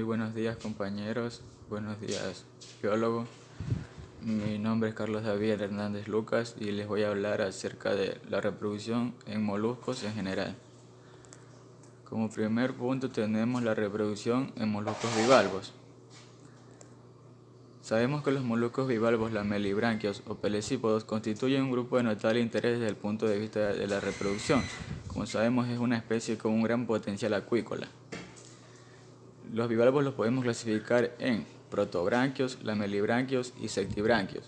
buenos días compañeros, buenos días biólogo. Mi nombre es Carlos David Hernández Lucas y les voy a hablar acerca de la reproducción en moluscos en general. Como primer punto tenemos la reproducción en moluscos bivalvos. Sabemos que los moluscos bivalvos lamelibranquios o pelecípodos constituyen un grupo de notable interés desde el punto de vista de la reproducción. Como sabemos, es una especie con un gran potencial acuícola. Los bivalvos los podemos clasificar en protobranquios, lamelibranquios y sectibranquios,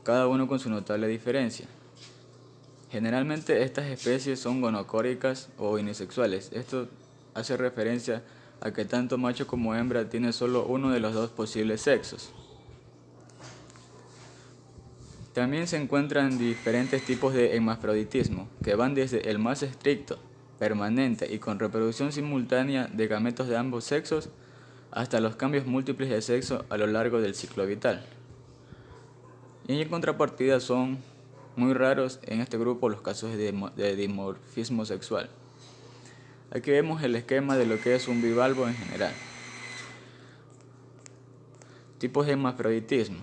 cada uno con su notable diferencia. Generalmente estas especies son gonocóricas o unisexuales. Esto hace referencia a que tanto macho como hembra tienen solo uno de los dos posibles sexos. También se encuentran diferentes tipos de hermafroditismo, que van desde el más estricto, permanente y con reproducción simultánea de gametos de ambos sexos, hasta los cambios múltiples de sexo a lo largo del ciclo vital. Y en contrapartida son muy raros en este grupo los casos de dimorfismo sexual. Aquí vemos el esquema de lo que es un bivalvo en general. Tipos de hermafroditismo.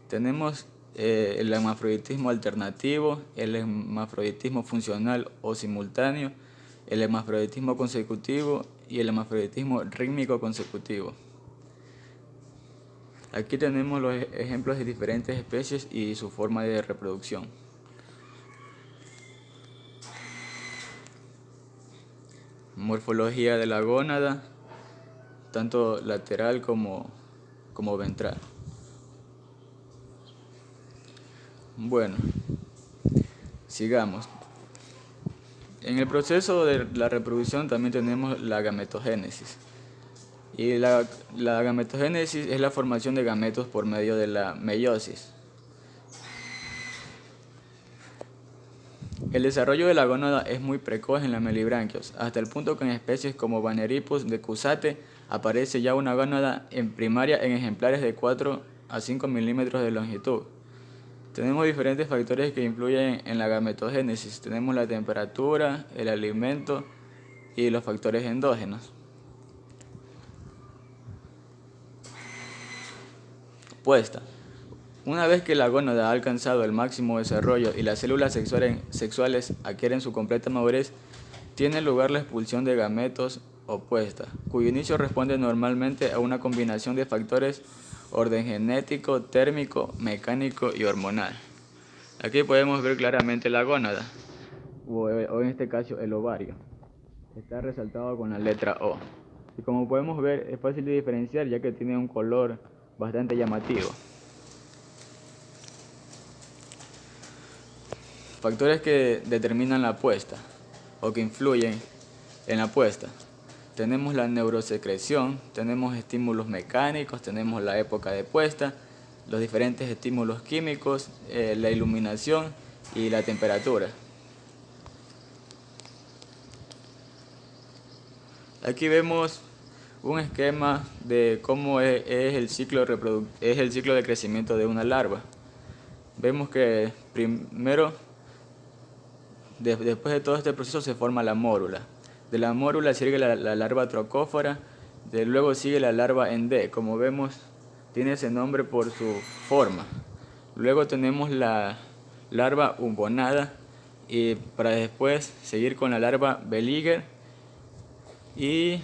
Tenemos el hermafroditismo alternativo, el hermafroditismo funcional o simultáneo, el hermafroditismo consecutivo y el hermafroditismo rítmico consecutivo. Aquí tenemos los ejemplos de diferentes especies y su forma de reproducción. Morfología de la gónada, tanto lateral como ventral. Bueno, sigamos. En el proceso de la reproducción también tenemos la gametogénesis. Y la gametogénesis es la formación de gametos por medio de la meiosis. El desarrollo de la gónada es muy precoz en lamelibranquios, hasta el punto que en especies como Baneripus decusate aparece ya una gónada en primaria en ejemplares de 4 a 5 milímetros de longitud. Tenemos diferentes factores que influyen en la gametogénesis. Tenemos la temperatura, el alimento y los factores endógenos. Puesta. Una vez que la gónada ha alcanzado el máximo desarrollo y las células sexuales adquieren su completa madurez, tiene lugar la expulsión de gametos o puesta, cuyo inicio responde normalmente a una combinación de factores orden genético, térmico, mecánico y hormonal. Aquí podemos ver claramente la gónada, o en este caso el ovario. Está resaltado con la letra O. Y como podemos ver, es fácil de diferenciar ya que tiene un color bastante llamativo. Factores que determinan la puesta o que influyen en la puesta. Tenemos la neurosecreción, tenemos estímulos mecánicos, tenemos la época de puesta, los diferentes estímulos químicos, la iluminación y la temperatura. Aquí vemos un esquema de cómo es el ciclo de crecimiento de una larva. Vemos que primero, después de todo este proceso, se forma la mórula. De la mórula sigue la larva trocófora, luego sigue la larva en D. Como vemos, tiene ese nombre por su forma. Luego tenemos la larva umbonada, y para después seguir con la larva Beliger, y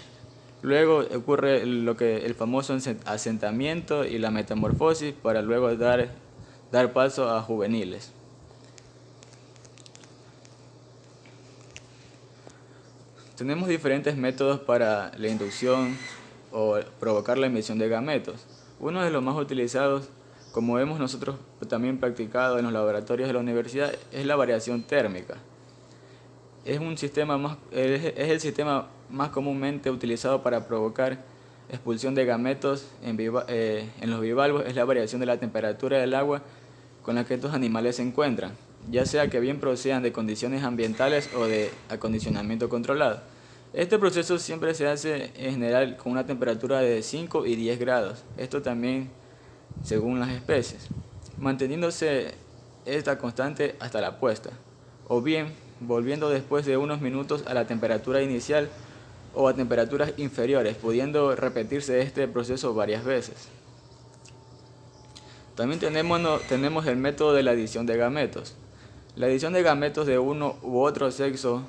luego ocurre el famoso asentamiento y la metamorfosis para luego dar paso a juveniles. Tenemos diferentes métodos para la inducción o provocar la emisión de gametos. Uno de los más utilizados, como hemos nosotros también practicado en los laboratorios de la universidad, es la variación térmica. Es el sistema más comúnmente utilizado para provocar expulsión de gametos en los bivalvos. Es la variación de la temperatura del agua con la que estos animales se encuentran, ya sea que bien procedan de condiciones ambientales o de acondicionamiento controlado. Este proceso siempre se hace en general con una temperatura de 5 y 10 grados, esto también según las especies, manteniéndose esta constante hasta la puesta, o bien volviendo después de unos minutos a la temperatura inicial o a temperaturas inferiores, pudiendo repetirse este proceso varias veces. También tenemos el método de la adición de gametos. La adición de gametos de uno u otro sexo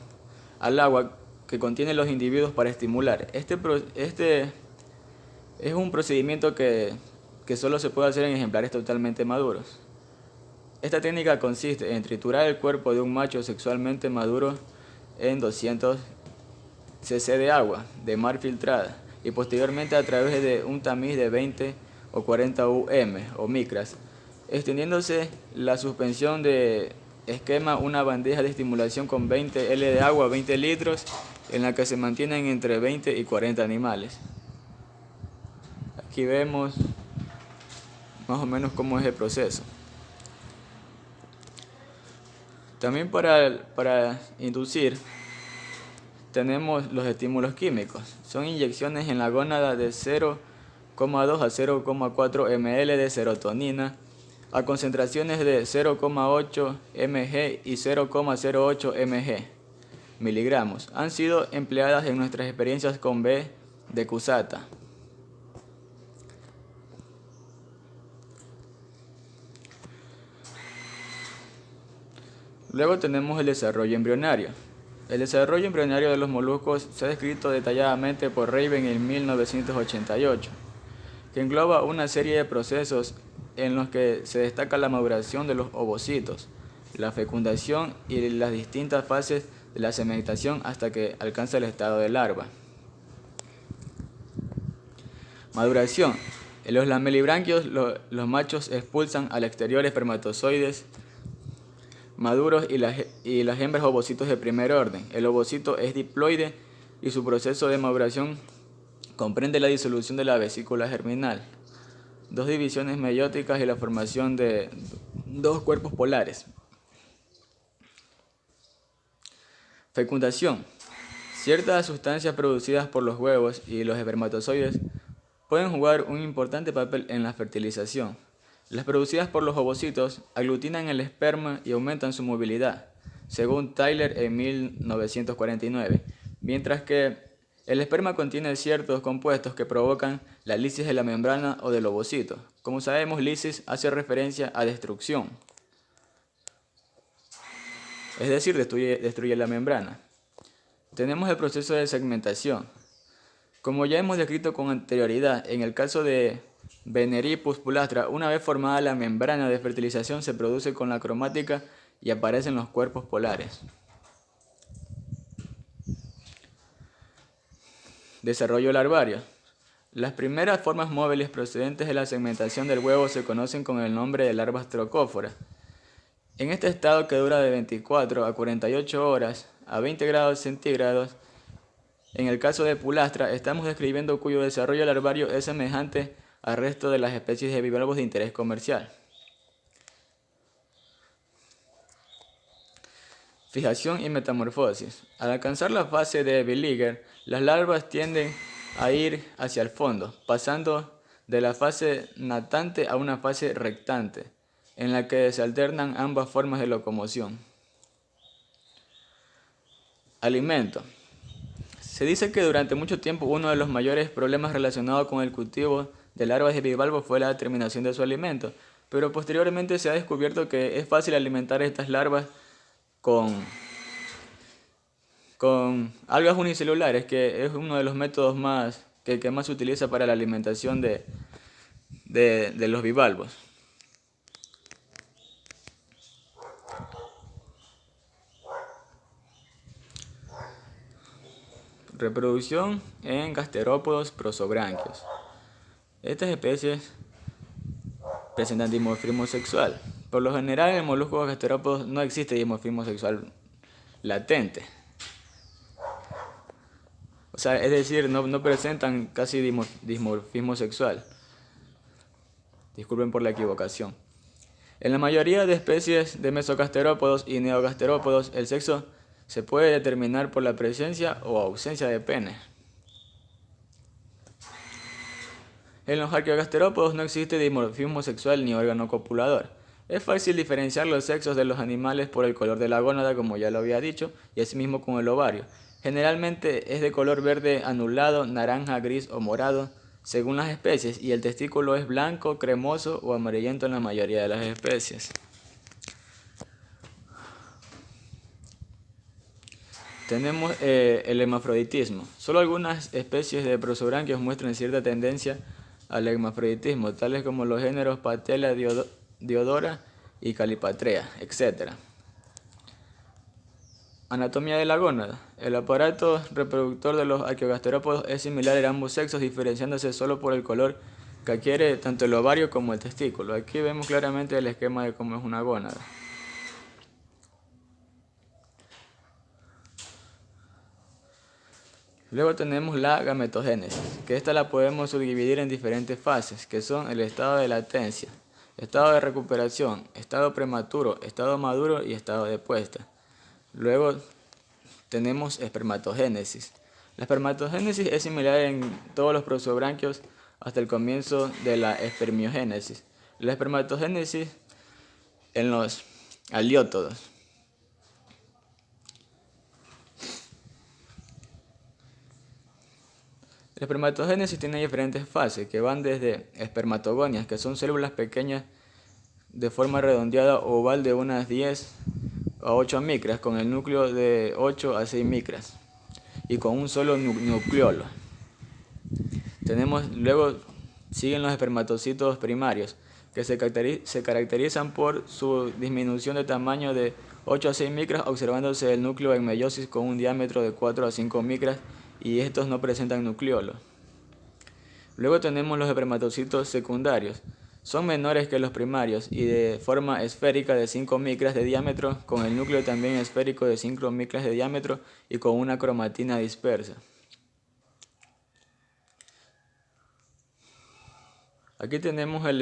al agua que contiene los individuos para estimular. Este es un procedimiento que solo se puede hacer en ejemplares totalmente maduros. Esta técnica consiste en triturar el cuerpo de un macho sexualmente maduro en 200 cc de agua de mar filtrada y posteriormente a través de un tamiz de 20 o 40 o micras, extendiéndose la suspensión de esquema una bandeja de estimulación con 20 L de agua, 20 litros, en la que se mantienen entre 20 y 40 animales. Aquí vemos más o menos cómo es el proceso. También para inducir tenemos los estímulos químicos. Son inyecciones en la gónada de 0,2 a 0,4 ml de serotonina a concentraciones de 0,8 mg y 0,08 mg miligramos. Han sido empleadas en nuestras experiencias con B de Cusata. Luego tenemos el desarrollo embrionario. El desarrollo embrionario de los moluscos se ha descrito detalladamente por Raven en 1988, que engloba una serie de procesos en los que se destaca la maduración de los ovocitos, la fecundación y las distintas fases de la sementación hasta que alcanza el estado de larva. Maduración. En los lamelibranquios, los machos expulsan al exterior espermatozoides maduros y las hembras ovocitos de primer orden. El ovocito es diploide y su proceso de maduración comprende la disolución de la vesícula germinal, dos divisiones meióticas y la formación de dos cuerpos polares. Fecundación. Ciertas sustancias producidas por los huevos y los espermatozoides pueden jugar un importante papel en la fertilización. Las producidas por los ovocitos aglutinan el esperma y aumentan su movilidad, según Tyler en 1949, mientras que el esperma contiene ciertos compuestos que provocan la lisis de la membrana o del ovocito. Como sabemos, lisis hace referencia a destrucción, es decir, destruye la membrana. Tenemos el proceso de segmentación. Como ya hemos descrito con anterioridad, en el caso de Veneripus pulastra, una vez formada la membrana de fertilización se produce con la cromática y aparecen los cuerpos polares. Desarrollo larvario. Las primeras formas móviles procedentes de la segmentación del huevo se conocen con el nombre de larvas trocóforas. En este estado, que dura de 24 a 48 horas a 20 grados centígrados, en el caso de pulastra, estamos describiendo cuyo desarrollo larvario es semejante al resto de las especies de bivalvos de interés comercial. Fijación y metamorfosis. Al alcanzar la fase de Villiger, las larvas tienden a ir hacia el fondo, pasando de la fase natante a una fase rectante, en la que se alternan ambas formas de locomoción. Alimento. Se dice que durante mucho tiempo uno de los mayores problemas relacionados con el cultivo de larvas de bivalvos fue la determinación de su alimento, pero posteriormente se ha descubierto que es fácil alimentar estas larvas con algas unicelulares, que es uno de los métodos que más se utiliza para la alimentación de los bivalvos. Reproducción en gasterópodos prosobranquios. Estas especies presentan dimorfismo sexual. Por lo general, en el molusco gasterópodos no existe dimorfismo sexual latente. O sea, es decir, no presentan casi dimorfismo sexual. Disculpen por la equivocación. En la mayoría de especies de mesogasterópodos y neogasterópodos, el sexo se puede determinar por la presencia o ausencia de pene. En los arqueogasterópodos no existe dimorfismo sexual ni órgano copulador. Es fácil diferenciar los sexos de los animales por el color de la gónada, como ya lo había dicho, y asimismo con el ovario. Generalmente es de color verde anulado, naranja, gris o morado, según las especies, y el testículo es blanco, cremoso o amarillento en la mayoría de las especies. Tenemos el hermafroditismo. Solo algunas especies de prosobranquios muestran cierta tendencia al hermafroditismo, tales como los géneros Patella diodora y Calipatrea, etc. Anatomía de la gónada. El aparato reproductor de los arqueogasterópodos es similar en ambos sexos, diferenciándose solo por el color que adquiere tanto el ovario como el testículo. Aquí vemos claramente el esquema de cómo es una gónada. Luego tenemos la gametogénesis, que esta la podemos subdividir en diferentes fases, que son el estado de latencia, estado de recuperación, estado prematuro, estado maduro y estado de puesta. Luego tenemos espermatogénesis. La espermatogénesis es similar en todos los prosobranquios hasta el comienzo de la espermiogénesis. La espermatogénesis en los aliótodos. La espermatogénesis tiene diferentes fases que van desde espermatogonias, que son células pequeñas de forma redondeada o oval de unas 10 a 8 micras, con el núcleo de 8 a 6 micras y con un solo nucleolo. Luego siguen los espermatocitos primarios, que se caracterizan por su disminución de tamaño de 8 a 6 micras, observándose el núcleo en meiosis con un diámetro de 4 a 5 micras y estos no presentan nucleolo. Luego tenemos los espermatocitos secundarios. Son menores que los primarios y de forma esférica de 5 micras de diámetro, con el núcleo también esférico de 5 micras de diámetro y con una cromatina dispersa. Aquí tenemos el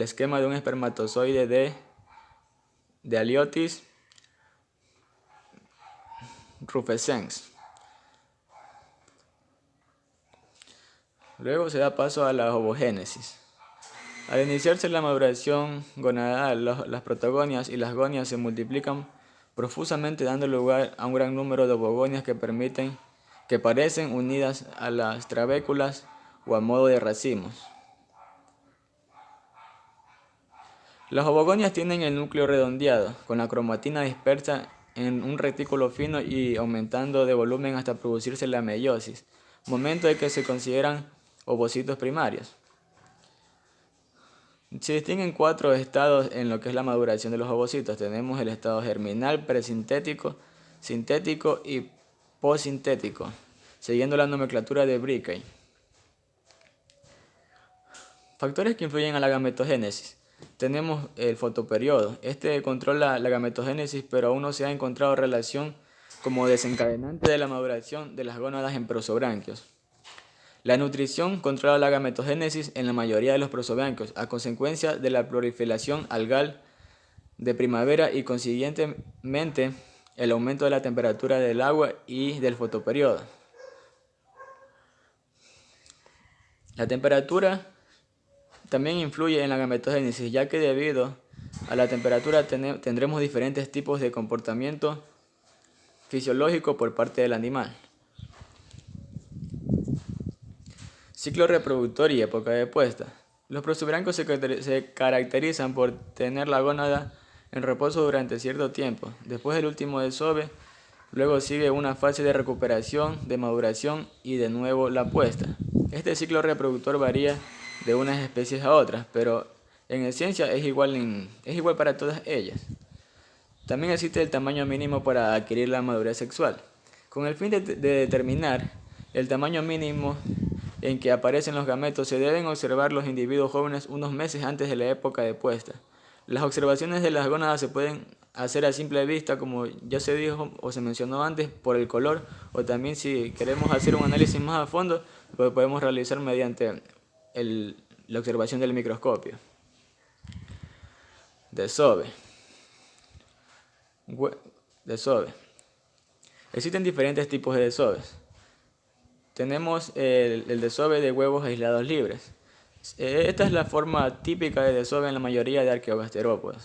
esquema de un espermatozoide de Aliotis rufescens. Luego se da paso a la ovogénesis. Al iniciarse la maduración gonadal, las protogonias y las gonias se multiplican profusamente, dando lugar a un gran número de ovogonias que parecen unidas a las trabéculas o a modo de racimos. Las ovogonias tienen el núcleo redondeado, con la cromatina dispersa en un retículo fino y aumentando de volumen hasta producirse la meiosis, momento en que se consideran ovocitos primarios. Se distinguen 4 estados en lo que es la maduración de los ovocitos. Tenemos el estado germinal, presintético, sintético y postsintético, siguiendo la nomenclatura de Brickey. Factores que influyen a la gametogénesis. Tenemos el fotoperiodo. Este controla la gametogénesis, pero aún no se ha encontrado relación como desencadenante de la maduración de las gónadas en prosobranquios. La nutrición controla la gametogénesis en la mayoría de los prosobranquios, a consecuencia de la proliferación algal de primavera y consiguientemente el aumento de la temperatura del agua y del fotoperiodo. La temperatura también influye en la gametogénesis, ya que debido a la temperatura tendremos diferentes tipos de comportamiento fisiológico por parte del animal. Ciclo reproductor y época de puesta. Los prosobranquios se caracterizan por tener la gónada en reposo durante cierto tiempo. Después del último desove, luego sigue una fase de recuperación, de maduración y de nuevo la puesta. Este ciclo reproductor varía de unas especies a otras, pero en esencia es igual para todas ellas. También existe el tamaño mínimo para adquirir la madurez sexual. Con el fin de determinar el tamaño mínimo en que aparecen los gametos, se deben observar los individuos jóvenes unos meses antes de la época de puesta. Las observaciones de las gónadas se pueden hacer a simple vista, como ya se dijo o se mencionó antes, por el color, o también si queremos hacer un análisis más a fondo, lo podemos realizar mediante la observación del microscopio. Desove. Existen diferentes tipos de desoves. Tenemos el desove de huevos aislados libres. Esta es la forma típica de desove en la mayoría de arqueogasterópodos.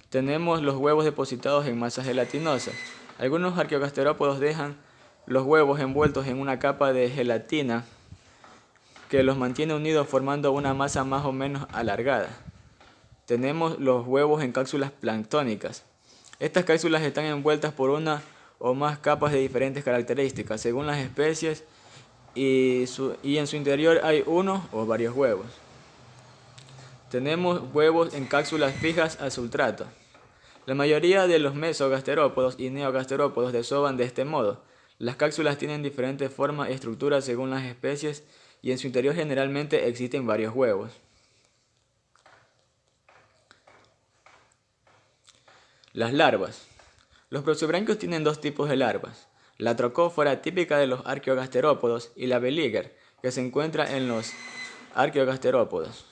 Tenemos los huevos depositados en masas gelatinosas. Algunos arqueogasterópodos dejan los huevos envueltos en una capa de gelatina que los mantiene unidos formando una masa más o menos alargada. Tenemos los huevos en cápsulas planctónicas. Estas cápsulas están envueltas por una o más capas de diferentes características según las especies y en su interior hay uno o varios huevos. Tenemos huevos en cápsulas fijas a sustrato. La mayoría de los mesogasterópodos y neogasterópodos desovan de este modo. Las cápsulas tienen diferentes formas y estructuras según las especies y en su interior generalmente existen varios huevos. Las larvas. Los prosobranquios tienen dos tipos de larvas: la trocófora típica de los arqueogasterópodos y la beliger, que se encuentra en los arqueogasterópodos.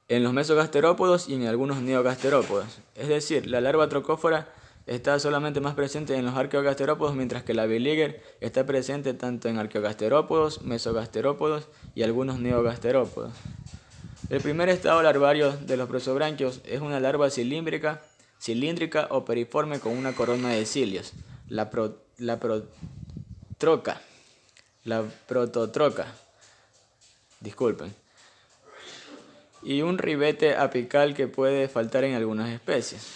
En los mesogasterópodos y en algunos neogasterópodos. Es decir, la larva trocófora está solamente más presente en los arqueogasterópodos, mientras que la beliger está presente tanto en arqueogasterópodos, mesogasterópodos y algunos neogasterópodos. El primer estado larvario de los prosobranquios es una larva cilíndrica o periforme con una corona de cilios, la prototroca, y un ribete apical que puede faltar en algunas especies.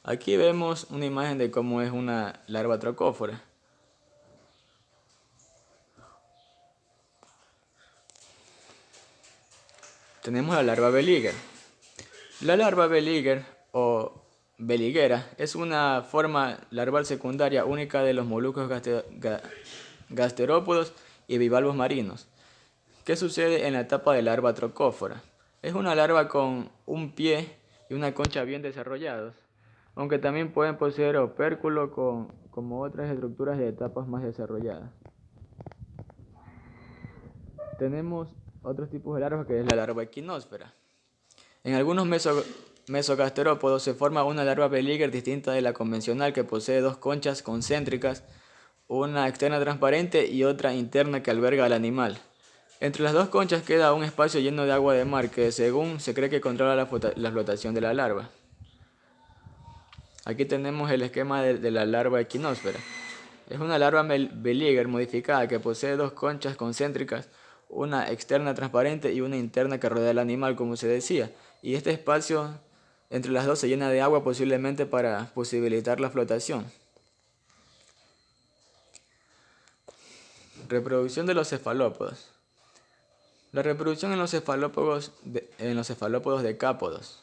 Aquí vemos una imagen de cómo es una larva trocófora. Tenemos la larva beliger. La larva beliger o beliguera es una forma larval secundaria única de los moluscos gasterópodos y bivalvos marinos. ¿Qué sucede en la etapa de larva trocófora? Es una larva con un pie y una concha bien desarrollados, aunque también pueden poseer opérculo como otras estructuras de etapas más desarrolladas. Tenemos otros tipos de larvas, que es la larva equinósfera. En algunos mesogasterópodos se forma una larva beliger distinta de la convencional, que posee dos conchas concéntricas, una externa transparente y otra interna que alberga al animal. Entre las dos conchas queda un espacio lleno de agua de mar que según se cree que controla la flotación de la larva. Aquí tenemos el esquema de la larva equinósfera. Es una larva beliger modificada que posee dos conchas concéntricas, una externa transparente y una interna que rodea al animal, como se decía, y este espacio entre las dos se llena de agua, posiblemente para posibilitar la flotación. Reproducción de los cefalópodos. La reproducción en los cefalópodos decápodos.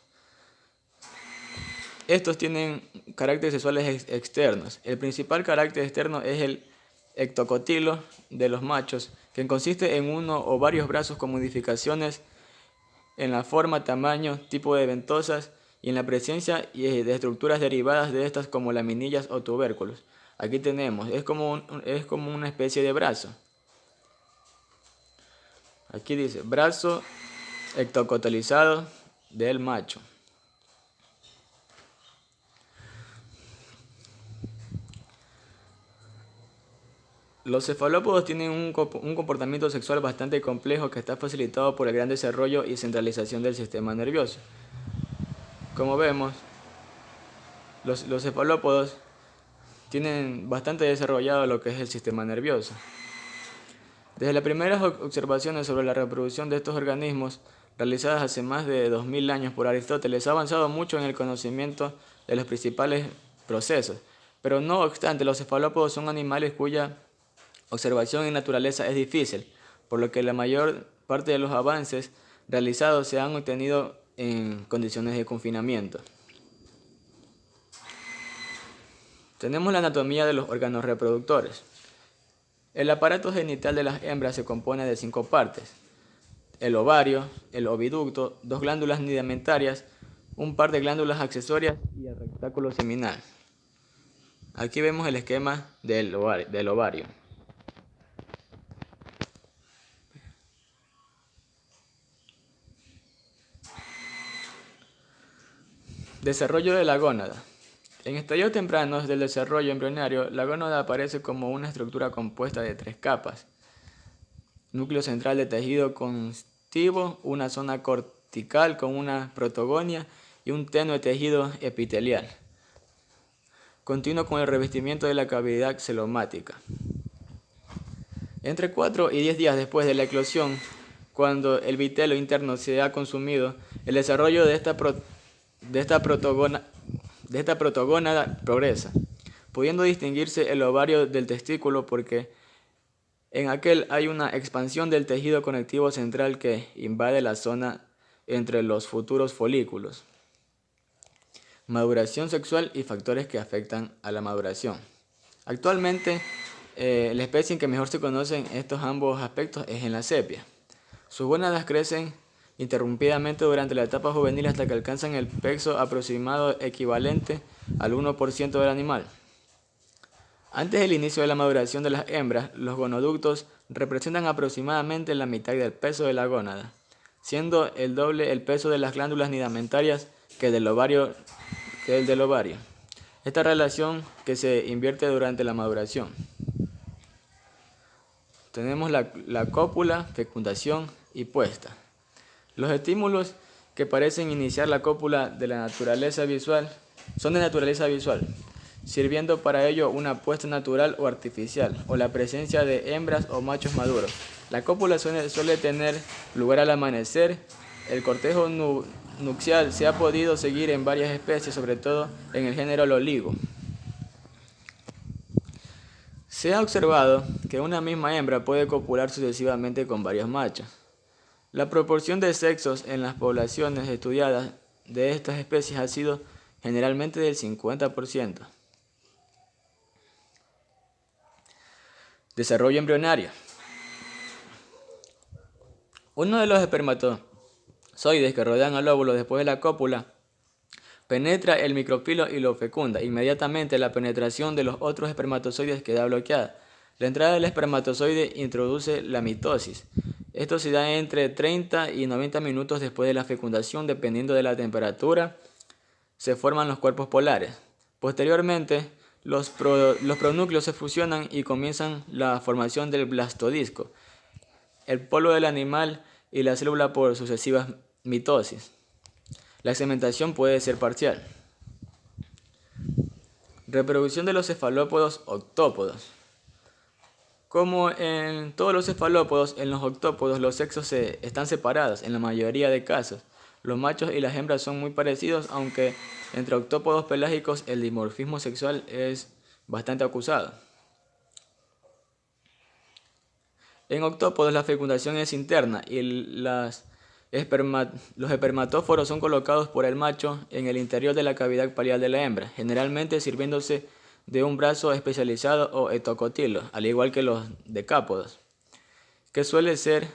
Estos tienen caracteres sexuales externos. El principal carácter externo es el ectocotilo de los machos, que consiste en uno o varios brazos con modificaciones en la forma, tamaño, tipo de ventosas y en la presencia de estructuras derivadas de estas como laminillas o tubérculos. Aquí tenemos, es como una especie de brazo. Aquí dice, brazo ectocotilizado del macho. Los cefalópodos tienen un comportamiento sexual bastante complejo que está facilitado por el gran desarrollo y centralización del sistema nervioso. Como vemos, los cefalópodos tienen bastante desarrollado lo que es el sistema nervioso. Desde las primeras observaciones sobre la reproducción de estos organismos, realizadas hace más de 2000 años por Aristóteles, ha avanzado mucho en el conocimiento de los principales procesos. Pero no obstante, los cefalópodos son animales cuya observación en naturaleza es difícil, por lo que la mayor parte de los avances realizados se han obtenido en condiciones de confinamiento. Tenemos la anatomía de los órganos reproductores. El aparato genital de las hembras se compone de 5 partes: el ovario, el oviducto, 2 glándulas nidamentarias, un par de glándulas accesorias y el receptáculo seminal. Aquí vemos el esquema del ovario. Desarrollo de la gónada. En estadios tempranos del desarrollo embrionario, la gónada aparece como una estructura compuesta de 3 capas: núcleo central de tejido conectivo, una zona cortical con una protogonia y un tenue tejido epitelial, continuo con el revestimiento de la cavidad celomática. Entre 4 y 10 días después de la eclosión, cuando el vitelo interno se ha consumido, el desarrollo de esta protogónada progresa, pudiendo distinguirse el ovario del testículo porque en aquel hay una expansión del tejido conectivo central que invade la zona entre los futuros folículos. Maduración sexual y factores que afectan a la maduración. Actualmente, la especie en que mejor se conocen estos ambos aspectos es en la sepia. Sus gónadas crecen interrumpidamente durante la etapa juvenil hasta que alcanzan el peso aproximado equivalente al 1% del animal. Antes del inicio de la maduración de las hembras, los gonoductos representan aproximadamente la mitad del peso de la gónada, siendo el doble el peso de las glándulas nidamentarias que el del ovario. Esta relación que se invierte durante la maduración. Tenemos la cópula, fecundación y puesta. Los estímulos que parecen iniciar la cópula de la naturaleza visual son de naturaleza visual, sirviendo para ello una puesta natural o artificial, o la presencia de hembras o machos maduros. La cópula suele tener lugar al amanecer. El cortejo nupcial se ha podido seguir en varias especies, sobre todo en el género Loligo. Se ha observado que una misma hembra puede copular sucesivamente con varios machos. La proporción de sexos en las poblaciones estudiadas de estas especies ha sido generalmente del 50%. Desarrollo embrionario. Uno de los espermatozoides que rodean al óvulo después de la cópula penetra el microfilo y lo fecunda. Inmediatamente la penetración de los otros espermatozoides queda bloqueada. La entrada del espermatozoide introduce la mitosis. Esto se da entre 30 y 90 minutos después de la fecundación, dependiendo de la temperatura. Se forman los cuerpos polares. Posteriormente, los pronúcleos se fusionan y comienzan la formación del blastodisco, el polvo del animal y la célula por sucesivas mitosis. La segmentación puede ser parcial. Reproducción de los cefalópodos octópodos. Como en todos los cefalópodos, en los octópodos los sexos están separados en la mayoría de casos. Los machos y las hembras son muy parecidos, aunque entre octópodos pelágicos el dimorfismo sexual es bastante acusado. En octópodos la fecundación es interna y los espermatóforos son colocados por el macho en el interior de la cavidad parial de la hembra, generalmente sirviéndose de un brazo especializado o etocotilo, al igual que los decápodos, que suele ser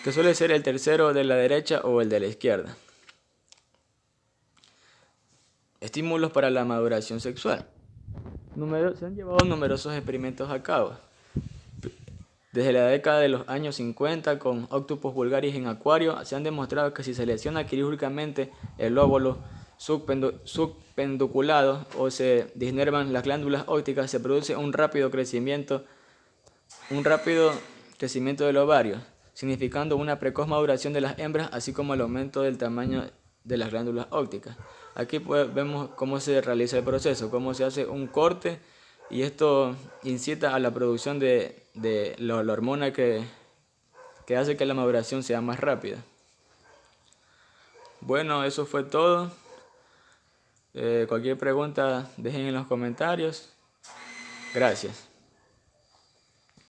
el tercero de la derecha o el de la izquierda. Estímulos para la maduración sexual. Se han llevado numerosos experimentos a cabo. Desde la década de los años 50, con Octopus vulgaris en acuario, se han demostrado que si se lesiona quirúrgicamente el óvulo subpenduculado o se disnervan las glándulas ópticas, se produce un rápido crecimiento del ovario, significando una precoz maduración de las hembras, así como el aumento del tamaño de las glándulas ópticas. Aquí vemos cómo se realiza el proceso, cómo se hace un corte, y esto incita a la producción de la hormona que hace que la maduración sea más rápida. Bueno, eso fue todo. Cualquier pregunta dejen en los comentarios. Gracias.